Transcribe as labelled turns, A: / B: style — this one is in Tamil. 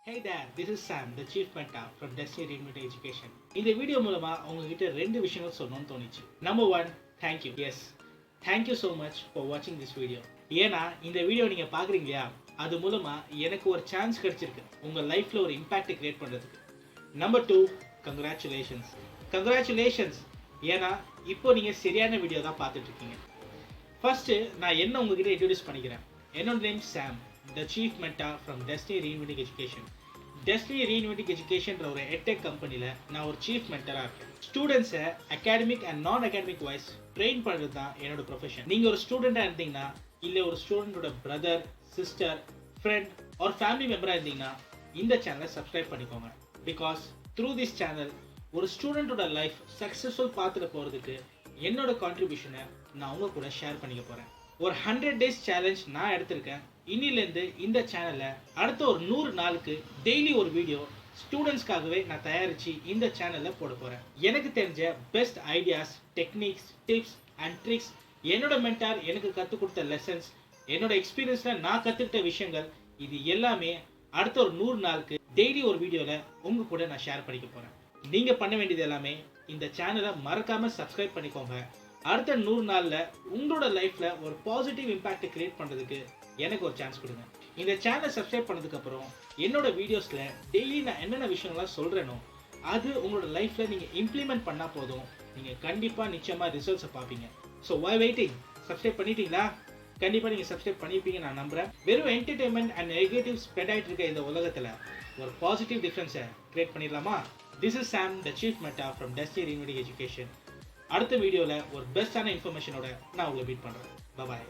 A: Hey there, this is Sam, the Chief Mentor from Destiny Reinvented Education. இந்த வீடியோ மூலமா உங்ககிட்ட ரெண்டு விஷயங்கள் சொல்லணும்னு தோணுச்சு. Number one, thank you. Yes, thank you so much for வாட்சிங் திஸ் வீடியோ. ஏன்னா இந்த வீடியோ நீங்கள் பார்க்குறீங்க இல்லையா, அது மூலமா எனக்கு ஒரு சான்ஸ் கிடைச்சிருக்கு உங்கள் லைஃப்பில் ஒரு இம்பாக்ட் கிரியேட் பண்ணுறதுக்கு. Number two, congratulations. கங்க்ராச்சுலேஷன்ஸ், ஏன்னா இப்போ நீங்கள் சரியான வீடியோ தான் பார்த்துட்டு இருக்கீங்க. ஃபர்ஸ்ட்டு நான் என்ன உங்ககிட்ட இன்ட்ரடியூஸ் பண்ணிக்கிறேன். என்னோட name Sam, the chief mentor from Destiny Reinventing Education. Destiny Reinventing Education ஒரு edtech கம்பெனியில் நான் ஒரு சீஃப் மென்டராக இருக்கேன். ஸ்டூடெண்ட்ஸை அகாடமிக் அண்ட் நான் அகாடமிக் வைஸ் ட்ரெயின் பண்ணுறது தான் என்னோட ப்ரொஃபஷன். நீங்கள் ஒரு ஸ்டூடெண்ட்டாக இருந்தீங்கன்னா, இல்லை ஒரு ஸ்டூடெண்ட்டோட பிரதர், சிஸ்டர், ஃப்ரெண்ட் ஒரு ஃபேமிலி மெம்பராக இருந்தீங்கன்னா இந்த சேனலை சப்ஸ்கிரைப் பண்ணிக்கோங்க. பிகாஸ் த்ரூ திஸ் சேனல் ஒரு ஸ்டூடெண்ட்டோட லைஃப் சக்ஸஸ்ஃபுல் பார்த்துட்டு போகிறதுக்கு என்னோட கான்ட்ரிபியூஷனை நான் உங்கள் கூட ஷேர் பண்ணிக்க போகிறேன். ஒரு 100 days சேலஞ்ச் நான் எடுத்திருக்கேன். இன்னிலேருந்து இந்த சேனலில் அடுத்த ஒரு 100 நாளுக்கு டெய்லி ஒரு வீடியோ ஸ்டூடெண்ட்ஸ்க்காகவே நான் தயாரித்து இந்த சேனலில் போட போகிறேன். எனக்கு தெரிஞ்ச best ideas, techniques, tips and tricks, என்னோட மென்டார் எனக்கு கற்றுக் கொடுத்த லெசன்ஸ், என்னோட எக்ஸ்பீரியன்ஸில் நான் கற்றுக்கிட்ட விஷயங்கள், இது எல்லாமே அடுத்த ஒரு 100 நாளுக்கு டெய்லி ஒரு வீடியோவில் உங்கள் கூட நான் ஷேர் பண்ணிக்க போகிறேன். நீங்கள் பண்ண வேண்டியது எல்லாமே இந்த சேனலை மறக்காமல் சப்ஸ்கிரைப் பண்ணிக்கோங்க. அடுத்த 100 நாளில் உங்களோட லைஃப்பில் ஒரு பாசிட்டிவ் இம்பேக்ட் கிரியேட் பண்ணுறதுக்கு எனக்கு ஒரு சான்ஸ் கொடுங்க. இந்த சேனலை சப்ஸ்கிரைப் பண்ணதுக்கப்புறம் என்னோட வீடியோஸில் டெய்லி நான் என்னென்ன விஷயங்கள்லாம் சொல்கிறேனோ அது உங்களோட லைஃப்பில் நீங்கள் இம்ப்ளிமெண்ட் பண்ணால் போதும், நீங்கள் கண்டிப்பாக நிச்சயமாக ரிசல்ட்ஸை பார்ப்பீங்க. So why waiting? சப்ஸ்கிரைப் பண்ணிட்டீங்களா? கண்டிப்பாக நீங்கள் சப்ஸ்கிரைப் பண்ணிப்பீங்க நான் நம்புகிறேன். வெறும் என்டர்டெயின்மெண்ட் அண்ட் நெகட்டிவ் ஸ்ப்ரெட் ஆகிட்டு இருக்க இந்த உலகத்தில் ஒரு பாசிட்டிவ் டிஃப்ரென்ஸை கிரியேட் பண்ணிடலாமா? This is Sam, the chief mentor from destiny reinventing education. அடுத்த வீடியோவில் ஒரு பெஸ்டான இன்ஃபர்மேஷனோட நான் உங்களை மீட் பண்ணுறேன். பாய்.